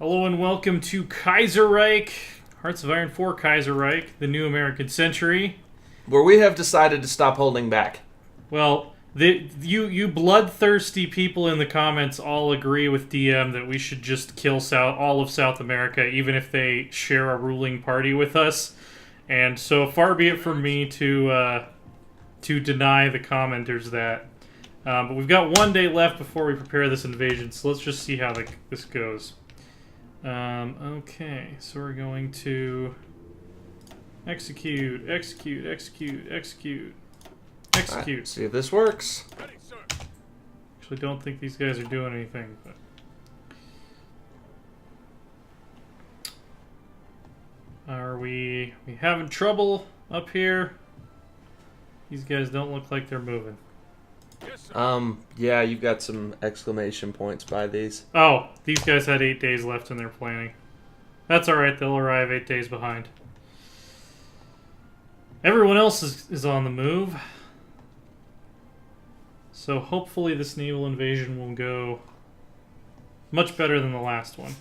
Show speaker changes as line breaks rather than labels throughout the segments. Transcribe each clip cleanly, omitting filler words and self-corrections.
Hello and welcome to Kaiserreich, Hearts of Iron 4 Kaiserreich, the new American century.
Where we have decided to stop holding back.
Well, you bloodthirsty people in the comments all agree with DM that we should just kill all of South America, even if they share a ruling party with us. And so far be it from me to deny the commenters that. But we've got 1 day left before we prepare this invasion, so let's just see how this goes. Okay, so we're going to execute.
Right, see if this works.
Actually, don't think these guys are doing anything, but are we having trouble up here? These guys don't look like they're moving.
Yeah, you've got some exclamation points by these.
Oh, these guys had 8 days left in their planning. That's alright, they'll arrive 8 days behind. Everyone else is on the move. So hopefully this naval invasion will go much better than the last one.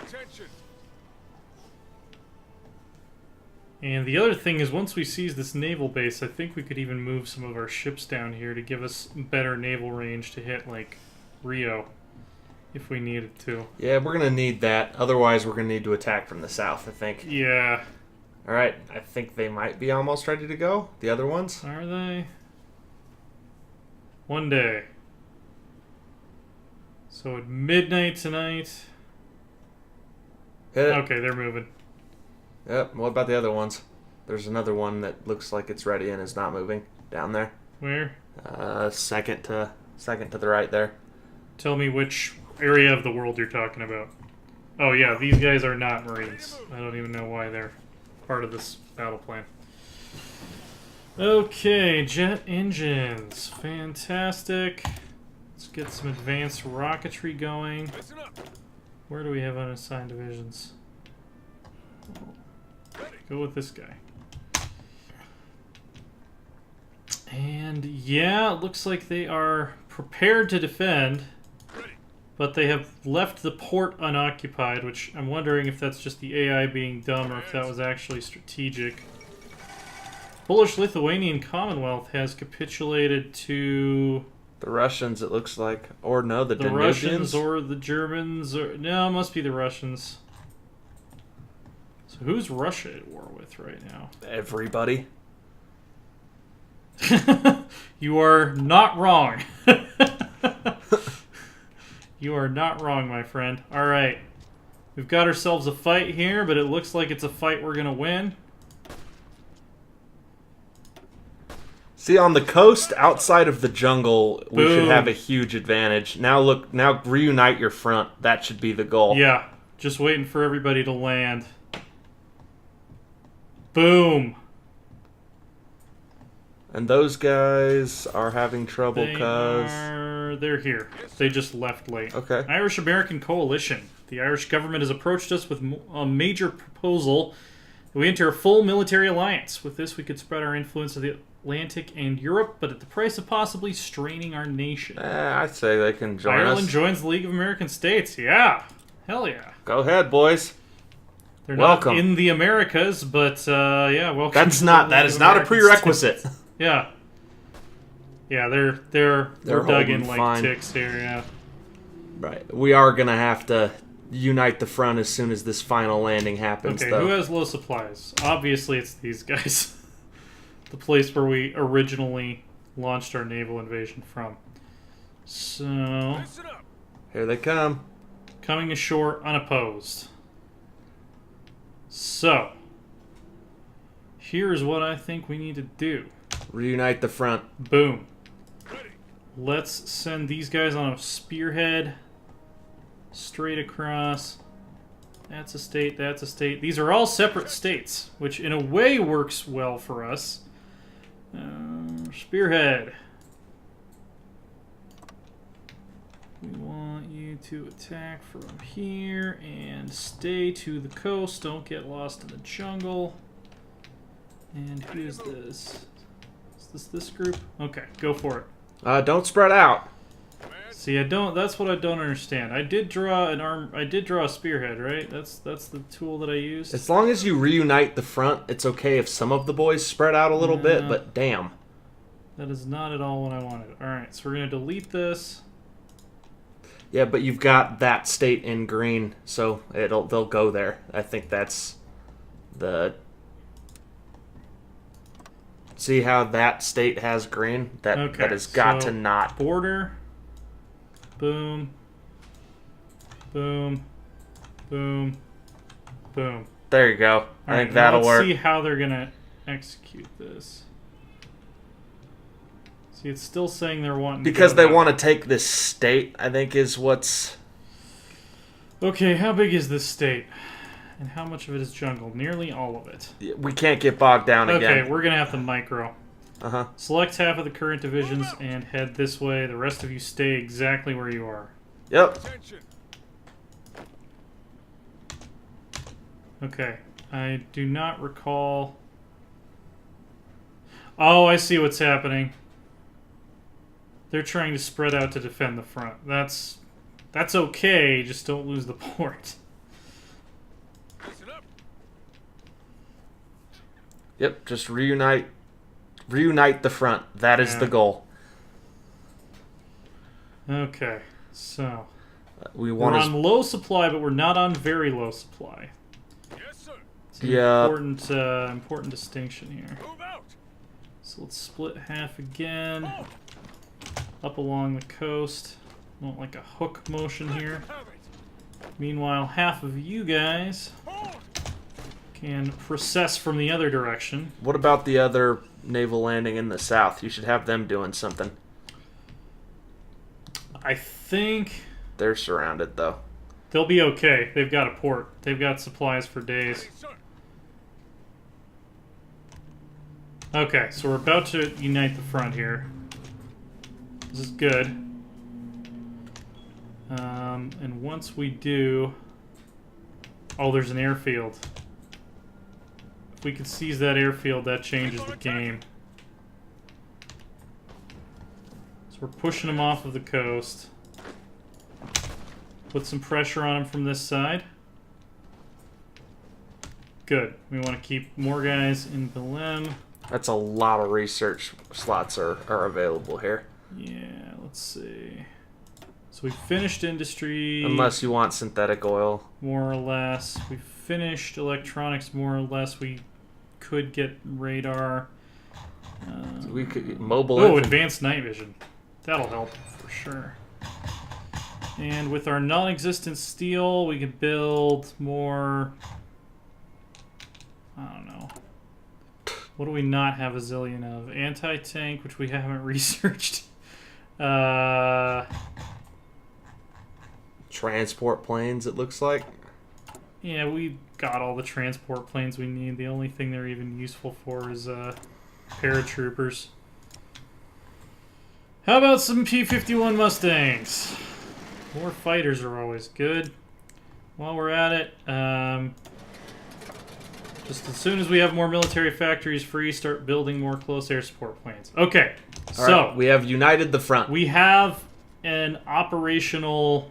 Attention.
And the other thing is, once we seize this naval base, I think we could even move some of our ships down here to give us better naval range to hit, like, Rio, if we needed to.
Yeah, we're going to need that. Otherwise, we're going to need to attack from the south, I think.
Yeah.
Alright, I think they might be almost ready to go. The other ones?
Are they? 1 day. So at midnight tonight...
Hit it.
Okay, they're moving.
Yep, what about the other ones? There's another one that looks like it's ready and is not moving. Down there.
Where?
Second to the right there.
Tell me which area of the world you're talking about. Oh yeah, these guys are not Marines. I don't even know why they're part of this battle plan. Okay, jet engines. Fantastic. Let's get some advanced rocketry going.
Listen up.
Where do we have unassigned divisions? Go with this guy. And yeah, it looks like they are prepared to defend, but they have left the port unoccupied, which I'm wondering if that's just the AI being dumb or if that was actually strategic. Polish-Lithuanian Commonwealth has capitulated to...
The Russians, it looks like. Or no, the Danubians?
Russians or the Germans. Or, no, it must be the Russians. So who's Russia at war with right now?
Everybody.
You are not wrong. You are not wrong, my friend. Alright. We've got ourselves a fight here, but it looks like it's a fight we're going to win.
See, on the coast, outside of the jungle, we should
Boom.
have a huge advantage. Now look, now reunite your front. That should be the goal.
Yeah. Just waiting for everybody to land. Boom.
And those guys are having trouble because...
They're here. They just left late.
Okay.
Irish-American Coalition. The Irish government has approached us with a major proposal that we enter a full military alliance. With this, we could spread our influence to the Atlantic and Europe, but at the price of possibly straining our nation.
I'd say they can join
Ireland
us.
joins the League of American States. Yeah. Hell yeah.
Go ahead, boys.
They're
Welcome.
not in the Americas, but yeah, welcome.
That is not a prerequisite.
Yeah. Yeah, they're dug
holding
in like
fine.
ticks here, yeah.
Right. We are going to have to unite the front as soon as this final landing happens,
Okay,
though.
who has low supplies? Obviously it's these guys. The place where we originally launched our naval invasion from. So,
Listen up.
Here they come.
coming ashore unopposed. So, here's what I think we need to do.
Reunite the front.
Boom.
Ready.
Let's send these guys on a spearhead. Straight across. That's a state, that's a state. These are all separate states, which in a way works well for us. Spearhead. We want you to attack from here and stay to the coast. Don't get lost in the jungle. And who is this? Is this group? Okay, go for it.
Don't spread out.
See, that's what I don't understand. I did draw a spearhead, right? That's the tool that I used.
As long as you reunite the front, it's okay if some of the boys spread out a little bit, but damn.
That is not at all what I wanted. Alright, so we're going to delete this.
Yeah, but you've got that state in green, so they'll go there. I think that's the... See how that state has green? That has got to not...
Border. Boom. Boom. Boom. Boom.
There you go. I think that'll work.
Let's see how they're going to execute this. See, it's still saying they're wanting
because they want to take this state, I think, is what's...
Okay, how big is this state? And how much of it is jungle? Nearly all of it.
We can't get bogged down again.
Okay, we're going to have to micro.
Uh-huh.
Select half of the current divisions and head this way. The rest of you stay exactly where you are.
Yep.
Attention.
Okay. I do not recall... Oh, I see what's happening. They're trying to spread out to defend the front. That's okay, just don't lose the port.
Listen up.
Yep, just reunite the front. That is the goal.
Okay, so
we're
on low supply, but we're not on very low supply.
Yes, sir.
It's an important distinction here.
Move out.
So let's split half again. Up along the coast. Want like a hook motion here. Meanwhile, half of you guys can process from the other direction.
What about the other naval landing in the south? You should have them doing something.
I think
they're surrounded, though.
they'll be okay. They've got a port. They've got supplies for days. Okay, so we're about to unite the front here. This is good. And once we do... Oh, there's an airfield. If we could seize that airfield, that changes the game. So we're pushing them off of the coast. Put some pressure on them from this side. Good. We want to keep more guys in Belém.
That's a lot of research slots are available here.
Yeah, let's see. So we finished industry.
Unless you want synthetic oil.
More or less. We finished electronics more or less. We could get radar.
We could get mobile.
Oh, advanced night vision. That'll help for sure. And with our non-existent steel, we could build more... I don't know. What do we not have a zillion of? Anti-tank, which we haven't researched.
Transport planes, it looks like.
Yeah, we got all the transport planes we need. The only thing they're even useful for is paratroopers. How about some P-51 Mustangs? More fighters are always good. While we're at it, just as soon as we have more military factories free, start building more close air support planes. Okay,
All right, we have united the front.
We have an operational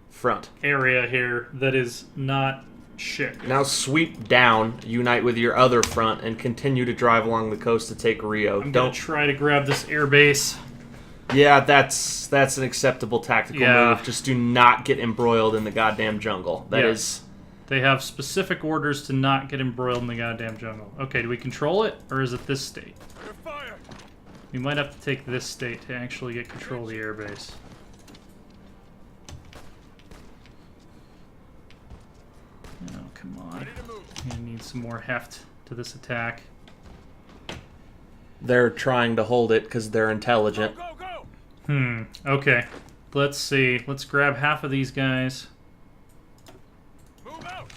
front
area here that is not shit.
Now sweep down, unite with your other front, and continue to drive along the coast to take Rio.
Don't try to grab this air base.
Yeah, that's an acceptable tactical move. Just do not get embroiled in the goddamn jungle. That is...
They have specific orders to not get embroiled in the goddamn jungle. Okay, do we control it, or is it this state? We might have to take this state to actually get control of the airbase. Oh, come on. I need some more heft to this attack.
They're trying to hold it because they're intelligent.
Okay. Let's see. Let's grab half of these guys.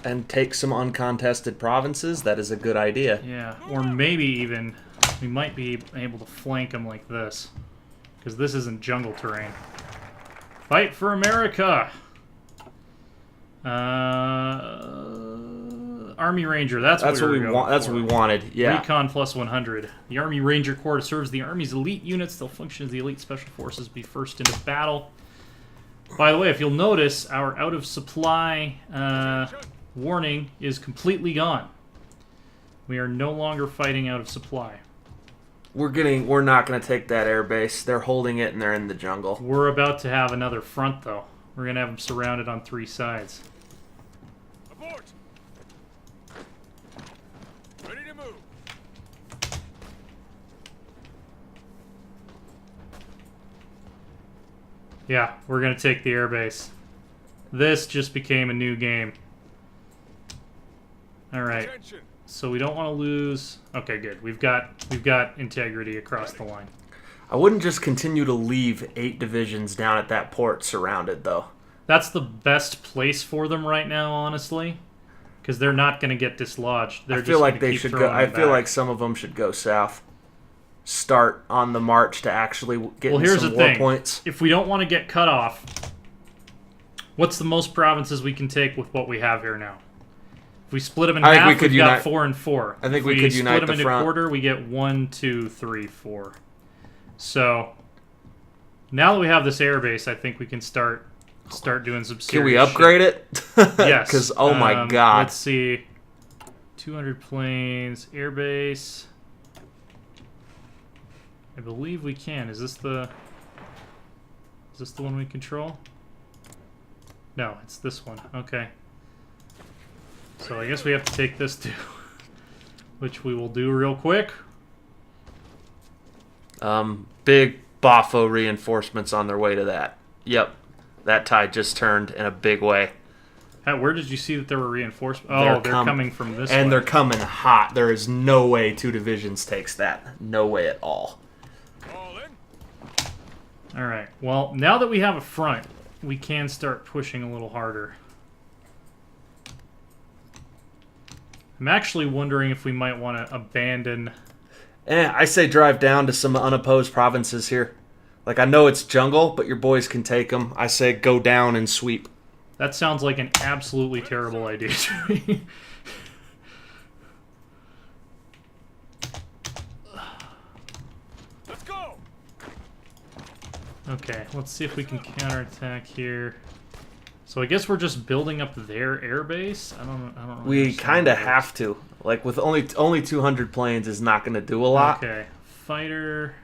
And take some uncontested provinces. That is a good idea.
Yeah, or maybe even we might be able to flank them like this. Because this isn't jungle terrain. Fight for America! Army Ranger, that's what we want.
That's what we wanted, yeah.
Recon plus 100. The Army Ranger Corps serves the Army's elite units. They'll function as the elite special forces, be first into battle. By the way, if you'll notice, our out of supply warning is completely gone. We are no longer fighting out of supply.
We're not going to take that air base. They're holding it and they're in the jungle.
We're about to have another front, though. We're going to have them surrounded on 3 sides.
Abort! Ready to move.
Yeah, we're going to take the airbase. This just became a new game. Alright,
Attention.
so we don't want to lose... Okay, good. We've got integrity across the line.
I wouldn't just continue to leave 8 divisions down at that port surrounded, though.
That's the best place for them right now, honestly. Because they're not going to get dislodged. They're
I feel
just
like
gonna
they
keep
should go.
throwing
I
them
feel
back.
like some of them should go south. Start on the march to actually get
Here's
some
the
war
thing.
points.
If we don't want to get cut off, what's the most provinces we can take with what we have here now? If we split them in
I think
half,
we could
we've got
unite-
4 and 4.
I think
if
we could unite
split them
the
into
front.
quarter, we get 1, 2, 3, 4. So now that we have this airbase, I think we can start doing some serious
Can we upgrade it?
Yes.
Because oh my god,
Let's see. 200 planes, airbase. I believe we can. Is this the one we control? No, it's this one. Okay. So I guess we have to take this too. Which we will do real quick.
big Bafo reinforcements on their way to that. Yep, that tide just turned in a big way.
Where did you see that there were reinforcements? Oh, they're coming from this way.
And they're coming hot. There is no way 2 divisions takes that. No way at all.
All in.
Alright, well, now that we have a front, we can start pushing a little harder. I'm actually wondering if we might want to abandon...
I say drive down to some unopposed provinces here. Like, I know it's jungle, but your boys can take them. I say go down and sweep.
That sounds like an absolutely terrible idea to me.
Let's go.
Okay, let's see if we can counterattack here. So I guess we're just building up their airbase. I don't really
We
understand
kind of
that.
have to. Like, with only 200 planes is not going to do a lot.
Okay, fighter.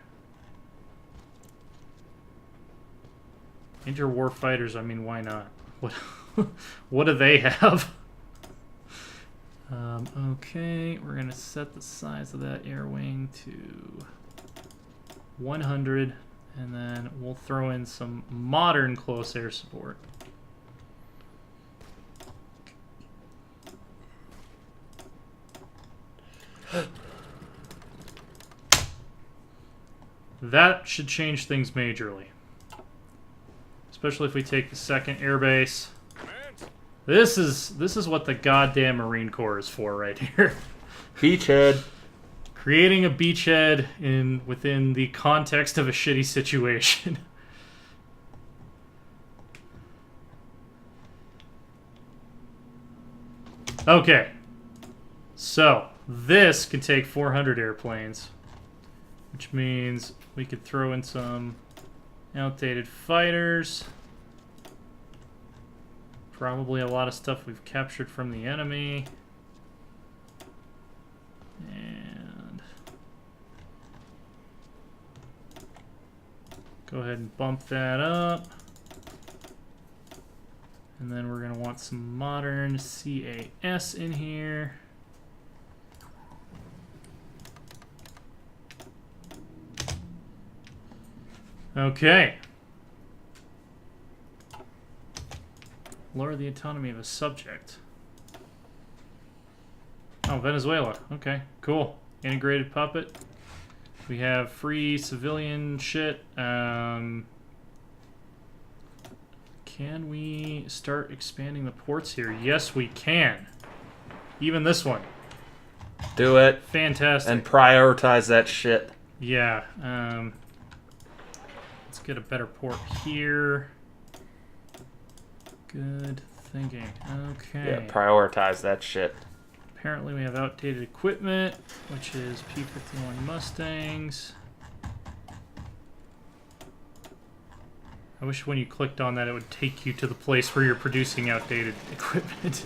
Interwar fighters. I mean, why not? What? What do they have? Okay, we're gonna set the size of that air wing to 100, and then we'll throw in some modern close air support. That should change things majorly. Especially if we take the second airbase.
Command.
This is what the goddamn Marine Corps is for right here.
Beachhead.
Creating a beachhead within the context of a shitty situation. Okay. So, this can take 400 airplanes. Which means we could throw in some outdated fighters. Probably a lot of stuff we've captured from the enemy. And go ahead and bump that up. And then we're going to want some modern CAS in here. Okay. Lower the autonomy of a subject. Oh, Venezuela. Okay, cool. Integrated puppet. We have free civilian shit. Can we start expanding the ports here? Yes, we can. Even this one.
Do it.
Fantastic.
And prioritize that shit.
Yeah. Let's get a better port here. Good thinking. Okay.
Yeah, prioritize that shit.
Apparently we have outdated equipment, which is P-51 Mustangs. I wish when you clicked on that it would take you to the place where you're producing outdated equipment.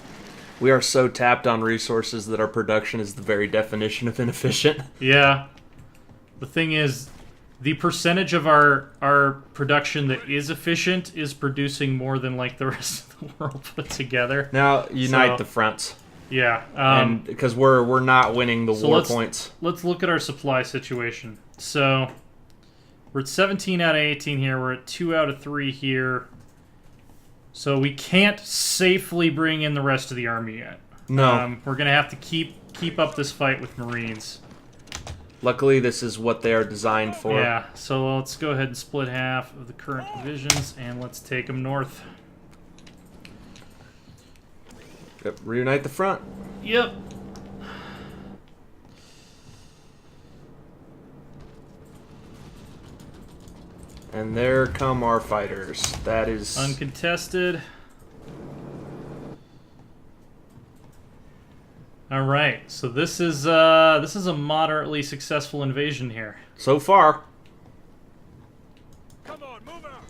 We are so tapped on resources that our production is the very definition of inefficient.
Yeah. The thing is, the percentage of our production that is efficient is producing more than like the rest of the world put together.
Now, unite the fronts.
Yeah.
And because we're not winning the war points.
Let's look at our supply situation. So we're at 17 out of 18 here. We're at 2 out of 3 here. So we can't safely bring in the rest of the army yet.
No.
We're gonna have to keep up this fight with Marines.
Luckily, this is what they are designed for.
Yeah. So let's go ahead and split half of the current divisions, and let's take them north.
Yep, reunite the front.
Yep.
And there come our fighters. That is
Uncontested. All right, so this is a moderately successful invasion here.
so far.
Come on, move out.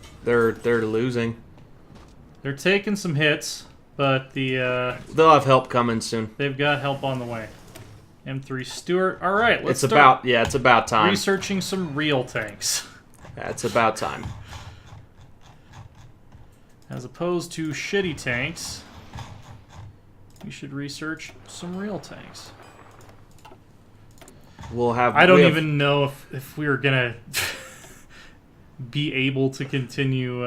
They're losing.
They're taking some hits, but
They'll have help coming soon.
they've got help on the way. M3 Stuart. All right, let's
It's
start
it's about time.
researching some real tanks.
Yeah, it's about time.
As opposed to shitty tanks, we should research some real tanks.
We'll have.
I don't
we have-
even know if we were gonna be able to continue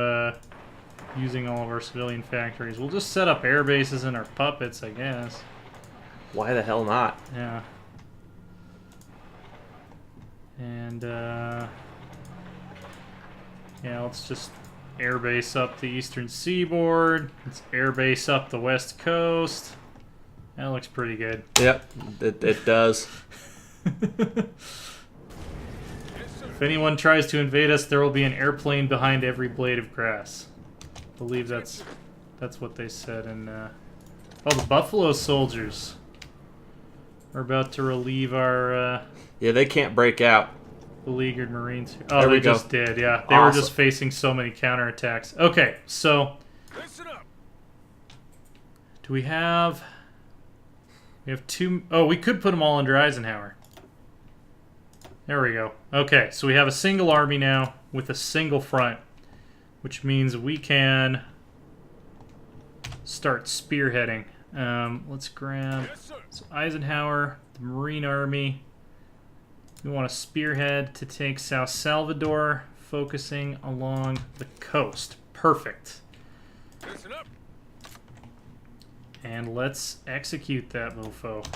using all of our civilian factories. We'll just set up air bases and our puppets, I guess.
Why the hell not?
Yeah. And yeah, let's just airbase up the eastern seaboard. Let's airbase up the west coast. That looks pretty good.
Yep, it does.
If anyone tries to invade us, there will be an airplane behind every blade of grass. I believe that's what they said. And oh, the Buffalo Soldiers are about to relieve our
Yeah, they can't break out.
beleaguered Marines. Oh,
There we
they
go.
just did. Yeah, they were
Awesome.
just facing so many counterattacks. Okay, so
Listen up.
do we have? We have 2. Oh, we could put them all under Eisenhower. There we go. Okay, so we have a single army now with a single front, which means we can start spearheading. Let's grab
Yes, sir.
so Eisenhower, the Marine Army. We want to spearhead to take South Salvador, focusing along the coast. Perfect.
Listen up.
And let's execute that mofo.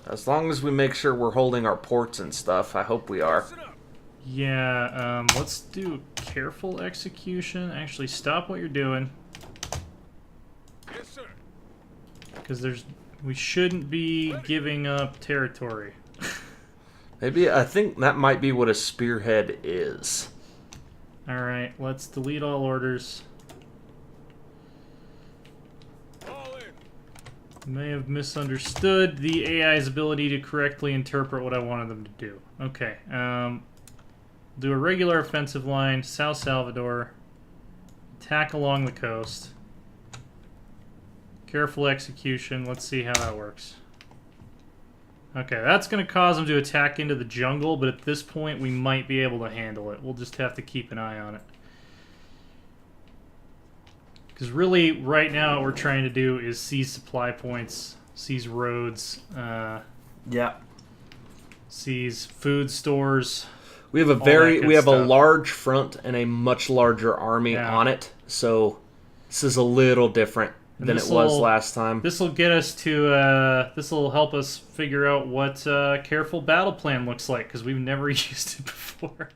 As long as we make sure we're holding our ports and stuff, I hope we are.
Listen up.
Yeah, let's do careful execution. Actually, stop what you're doing,
Yes, sir.
because we shouldn't be giving up territory.
Maybe I think that might be what a spearhead is.
Alright, let's delete all orders.
All in.
May have misunderstood the AI's ability to correctly interpret what I wanted them to do. Okay, do a regular offensive line, South Salvador, attack along the coast. Careful execution, let's see how that works. Okay, that's going to cause them to attack into the jungle, but at this point we might be able to handle it. We'll just have to keep an eye on it. Because really, right now, what we're trying to do is seize supply points, seize roads,
Yeah.
seize food stores.
We have a
All that good
we have a
stuff.
large front and a much larger army
Yeah.
on it, so this is a little different than it was
this'll-
last time.
This will get us to. This will help us figure out what careful battle plan looks like, because we've never used it before.